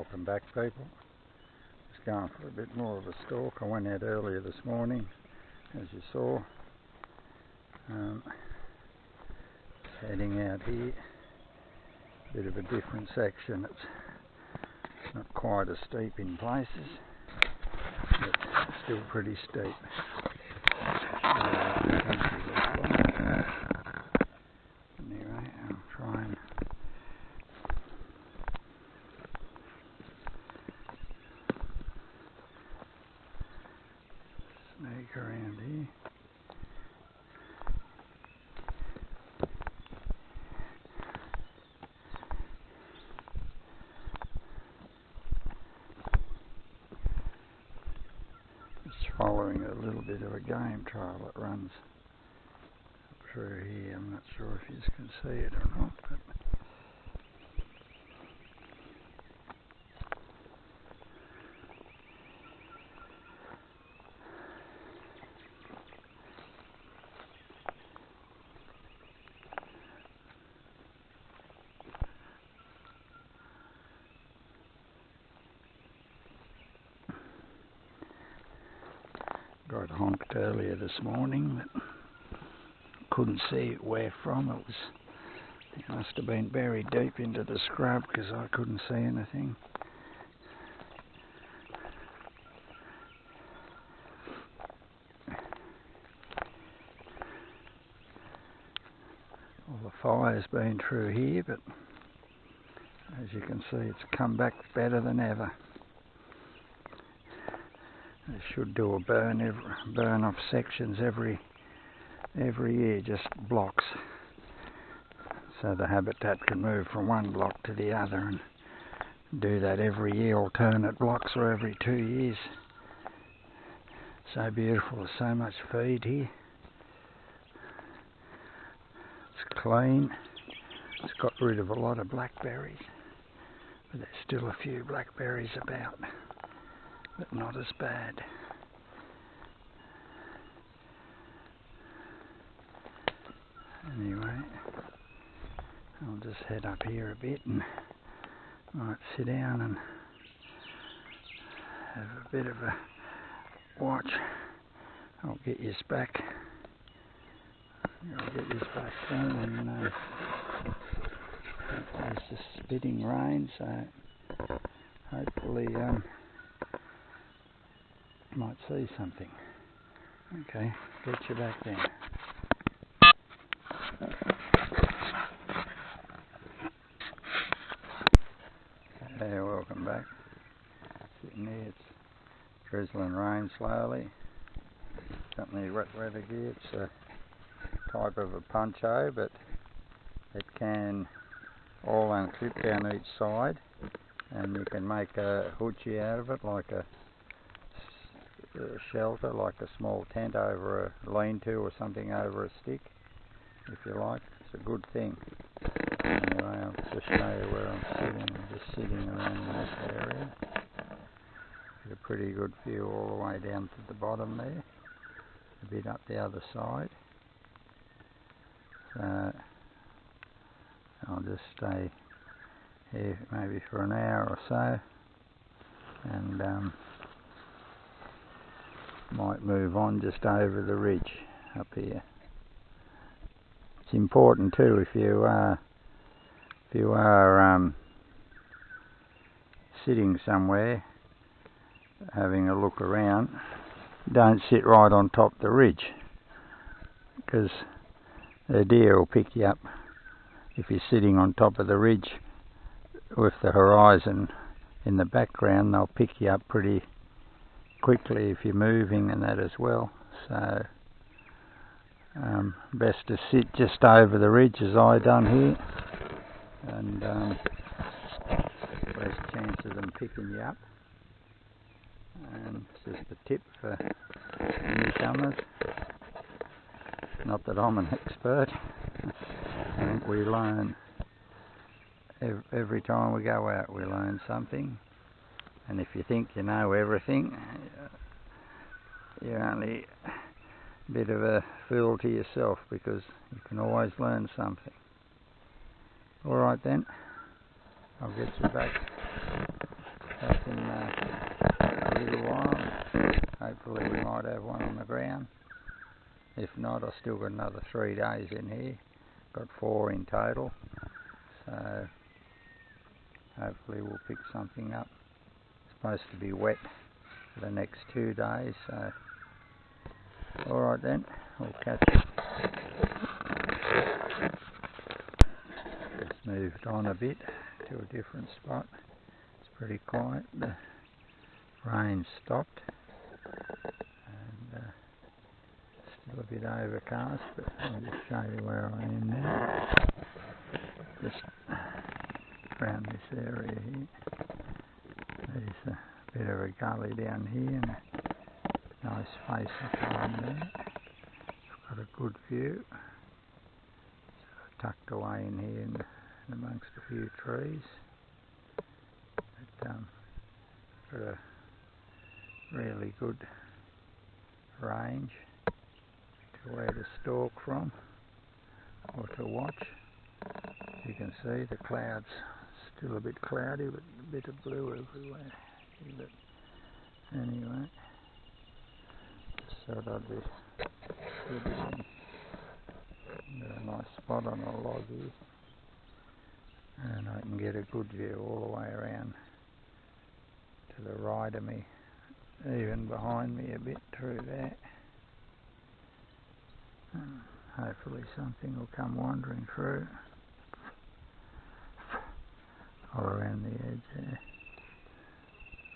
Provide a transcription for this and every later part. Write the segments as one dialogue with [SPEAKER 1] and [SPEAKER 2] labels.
[SPEAKER 1] Welcome back, people. Just going for a bit more of a stalk. I went out earlier this morning, as you saw. Heading out here, bit of a different section. It's not quite as steep in places, but still pretty steep. Anyway, I'll try and sneak around here. Following a little bit of a game trail that runs up through here. I'm not sure if you can see it or not, but got honked earlier this morning, but couldn't see where from. It must have been buried deep into the scrub because I couldn't see anything. All the fire's been through here, but as you can see, it's come back better than ever. They should do a burn off sections every year, just blocks, so the habitat can move from one block to the other, and do that every year, alternate blocks, or every 2 years. So beautiful, there's so much feed here. It's clean. It's got rid of a lot of blackberries, but there's still a few blackberries about, but not as bad. Anyway, I'll just head up here a bit and might sit down and have a bit of a watch. I'll get you back. I'll get you back then, and it's just spitting rain, so hopefully might see something. Okay, get you back then. Hey, welcome back. Sitting there, it's drizzling rain slowly. Something wet weather gear. It's a type of a poncho, but it can all unclip down each side, and you can make a hoochie out of it, like a shelter, like a small tent over a lean-to or something over a stick, if you like. It's a good thing. Anyway, I'll just show you where I'm sitting. I'm just sitting around in this area. Get a pretty good view all the way down to the bottom there, a bit up the other side. So I'll just stay here maybe for an hour or so, and might move on just over the ridge up here. It's important too, if you are sitting somewhere having a look around, don't sit right on top of the ridge, because the deer will pick you up. If you're sitting on top of the ridge with the horizon in the background, they'll pick you up pretty quickly if you're moving and that as well. So best to sit just over the ridge, as I done here, and less chance of them picking you up. And it's just a tip for newcomers. Not that I'm an expert. I think we learn every time we go out. We learn something, and if you think you know everything, you're only a bit of a fool to yourself, because you can always learn something. Alright then, I'll get you back. If not, I've still got another 3 days in here. Got 4 in total, so hopefully we'll pick something up. It's supposed to be wet for the next 2 days, so alright then, we'll catch it. Just moved on a bit to a different spot. It's pretty quiet. The rain stopped and still a bit overcast, but I'll just show you where I am now. Just around this area here. There's a bit of a gully down here and a nice face up on there. I've got a good view. Sort of tucked away in here and amongst a few trees. But got a really good range to where to stalk from or to watch. You can see the clouds still a bit cloudy, but a bit of blue everywhere. But anyway, just thought I'd be good. Got a nice spot on a log here, and I can get a good view all the way around to the right of me, even behind me a bit through there. Hopefully something will come wandering through all around the edge there,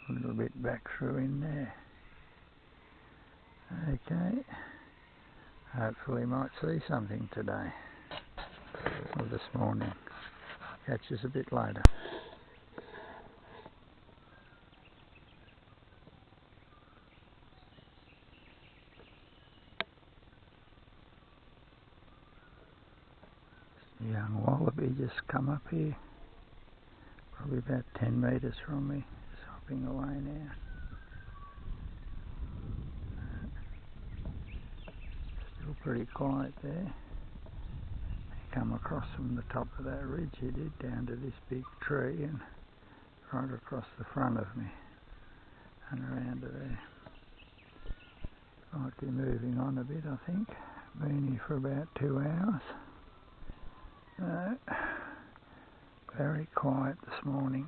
[SPEAKER 1] a little bit back through in there. Okay, hopefully might see something today or this morning. Catch us a bit later. A young wallaby just come up here, probably about 10 metres from me, just hopping away now. Still pretty quiet there. He come across from the top of that ridge, he did, down to this big tree and right across the front of me and around to there. Might be moving on a bit, I think. Been here for about 2 hours. Very quiet this morning.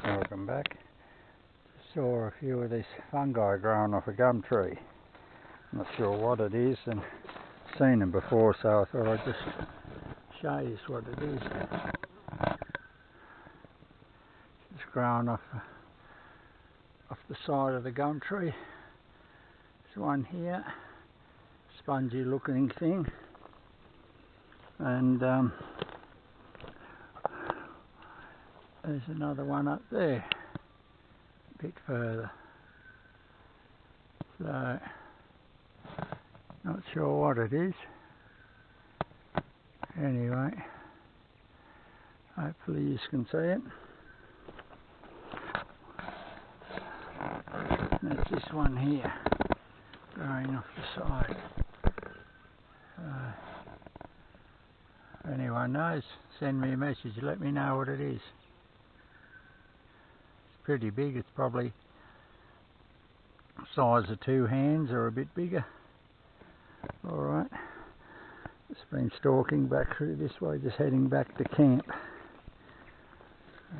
[SPEAKER 1] Welcome back. Saw a few of this fungi growing off a gum tree. Not sure what it is, and seen them before, so I thought I'd just show you what it is. It's growing off the side of the gum tree. There's one here, spongy looking thing, and there's another one up there, a bit further. So, not sure what it is. Anyway, hopefully you can see it. That's this one here, growing off the side. If anyone knows, send me a message, let me know what it is. It's pretty big, it's probably the size of 2 hands or a bit bigger. Alright, it's been stalking back through this way, just heading back to camp.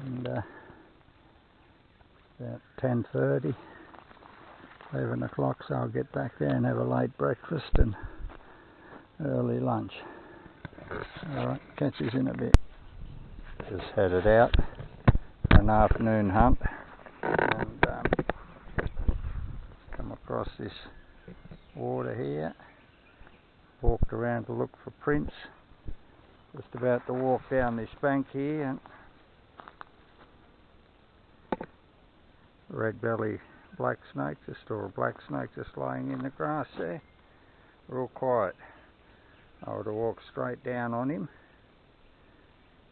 [SPEAKER 1] And about 10:30, 11 o'clock, so I'll get back there and have a late breakfast and early lunch. Alright, catch us in a bit. Just headed out for an afternoon hunt and come across this water here. Walked around to look for prints. Just about to walk down this bank here, and red belly black snake, or a black snake just lying in the grass there. Real quiet. I would have walked straight down on him,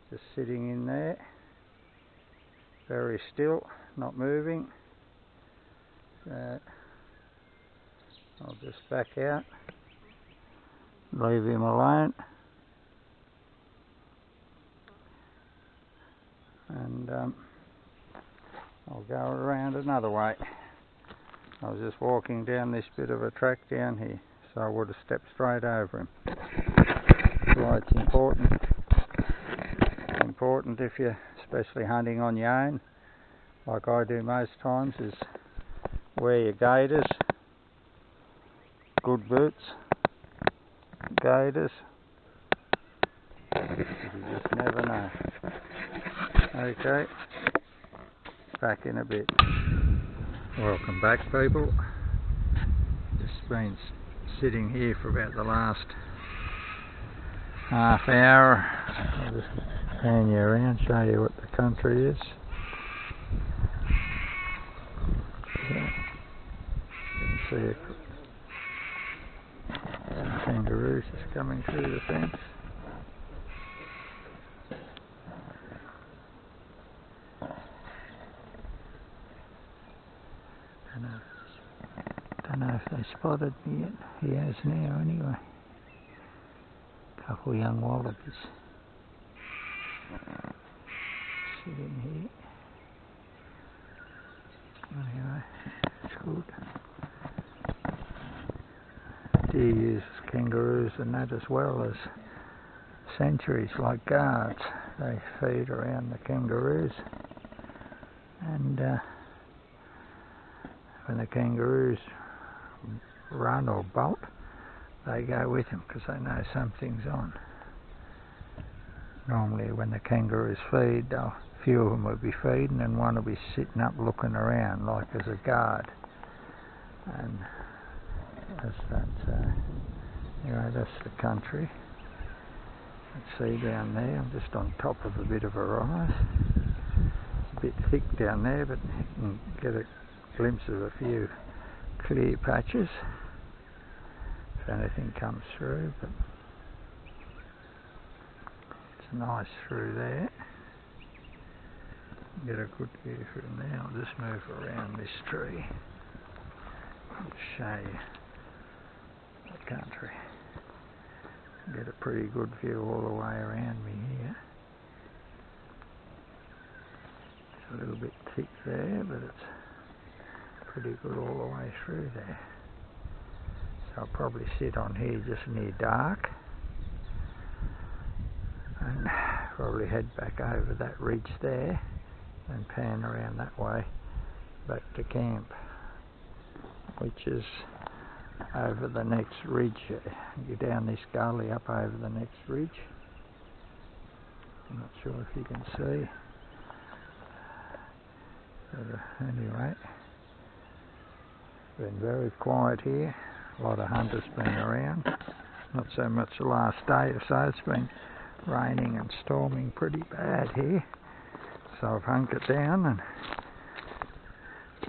[SPEAKER 1] just sitting in there, very still, not moving. So I'll just back out, leave him alone, and I'll go around another way. I was just walking down this bit of a track down here, so I would have stepped straight over him. That's why it's important if you're especially hunting on your own, like I do most times, is wear your gaiters, good boots, gaiters, you just never know. Okay, back in a bit. Welcome back, people. Just been sitting here for about the last half hour. I'll just pan you around, show you what the country is. Yeah. You can see some kangaroos just coming through the fence. Don't know if they spotted me yet. He has now anyway. Couple of young wallabies sitting here. Anyway, it's good. Deer use kangaroos and that as well as sentries, like guards. They feed around the kangaroos, and when the kangaroos run or bolt, they go with them because they know something's on. Normally when the kangaroos feed, a few of them will be feeding and one will be sitting up looking around like as a guard. And anyway, that's the country. Let's see down there, I'm just on top of a bit of a rise. It's a bit thick down there, but you can get a glimpse of a few clear patches if anything comes through, but it's nice through there. Get a good view from there. I'll just move around this tree and show you the country. Get a pretty good view all the way around me here. It's a little bit thick there, but it's pretty good all the way through there. So I'll probably sit on here just near dark and probably head back over that ridge there and pan around that way back to camp, which is over the next ridge. You down this gully up over the next ridge. I'm not sure if you can see. But anyway, it's been very quiet here. A lot of hunters been around. Not so much the last day or so. It's been raining and storming pretty bad here. So I've hunkered down, and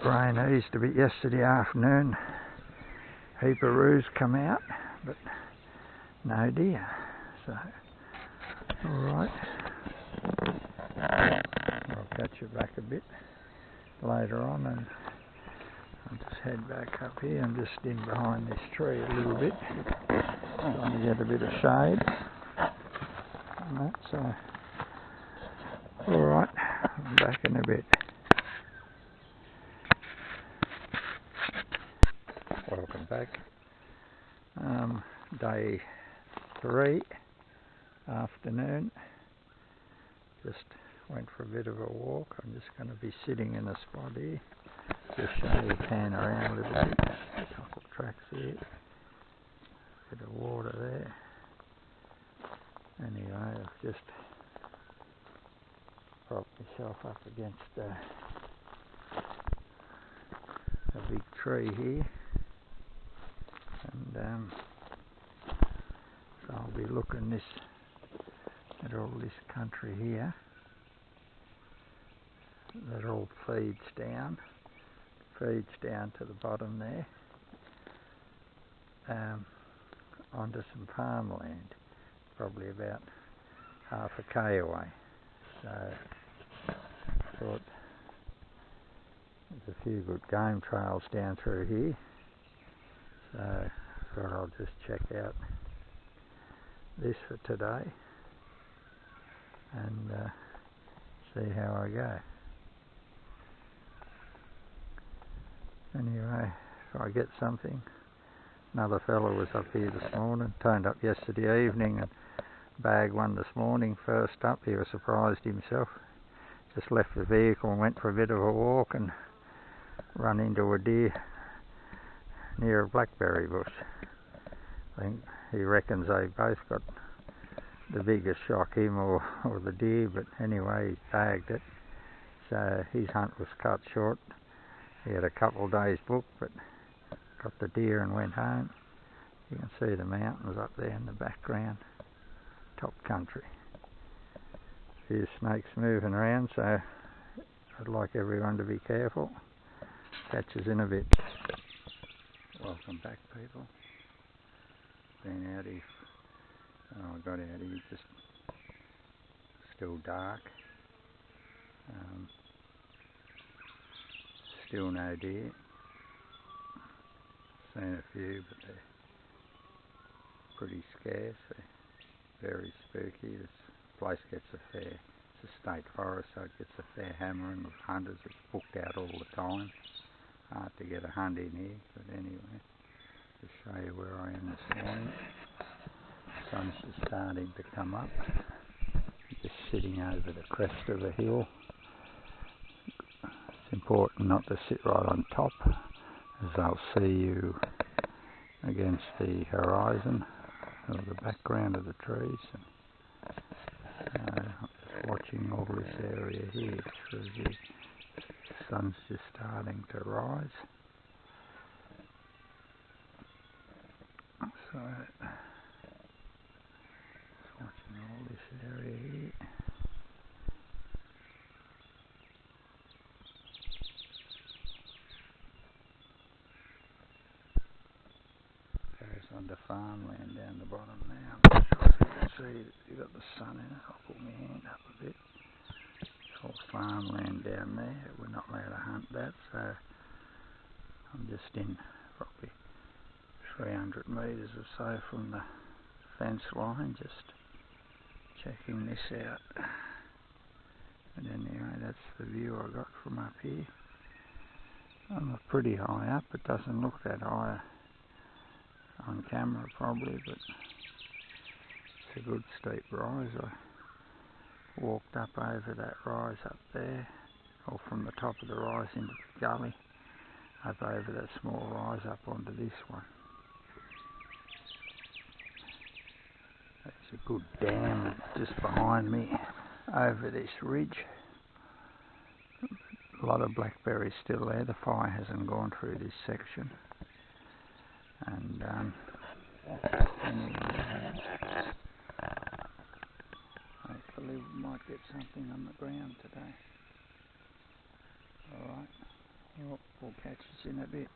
[SPEAKER 1] rain eased a bit yesterday afternoon. Heap of roos come out, but no deer. So, alright. I'll catch you back a bit later on, and I'll just head back up here. I'm just in behind this tree a little bit, trying to get a bit of shade. And that, so, alright, I'm back in a bit. Welcome back. Day 3, afternoon. Just went for a bit of a walk. I'm just going to be sitting in a spot here. Just show you, pan around a little bit. A couple of tracks here. Bit of water there. Anyway, I've just propped myself up against a big tree here. And so I'll be looking at all this country here. That all feeds down to the bottom there, onto some farmland, probably about half a k away. So I thought there's a few good game trails down through here. So I thought I'll just check out this for today and see how I go. Anyway, if I get something. Another fella was up here this morning, turned up yesterday evening and bagged one this morning. First up, he was surprised himself. Just left the vehicle and went for a bit of a walk and run into a deer near a blackberry bush. I think he reckons they both got the biggest shock, him or the deer, but anyway, he bagged it. So his hunt was cut short. He had a couple of days booked, but got the deer and went home. You can see the mountains up there in the background, top country. A few snakes moving around, so I'd like everyone to be careful. Catch us in a bit. Welcome back, people. Been out here. Oh, I got out here just still dark. Still no deer. Seen a few, but they're pretty scarce. They're very spooky. This place gets a fair, it's a state forest, so it gets a fair hammering of hunters. It's booked out all the time. Hard to get a hunt in here, but anyway, to show you where I am this morning. The sun's just starting to come up. Just sitting over the crest of a hill. It's important not to sit right on top, as they'll see you against the horizon or the background of the trees. I'm just watching all this area here through the sun's just starting to rise. So just watching all this area here. Goes onto farmland down the bottom now. I'm not sure if you can see it. You've got the sun in it. I'll put my hand up a bit. It's all farmland down there. We're not allowed to hunt that, so I'm just in probably 300 metres or so from the fence line, just checking this out. And anyway, that's the view I got from up here. I'm pretty high up. It doesn't look that high on camera probably, but it's a good steep rise. I walked up over that rise up there, or from the top of the rise into the gully, up over that small rise up onto this one. There's a good dam just behind me over this ridge. A lot of blackberries still there. The fire hasn't gone through this section. And anyway, hopefully we might get something on the ground today. Alright, well, we'll catch us in a bit.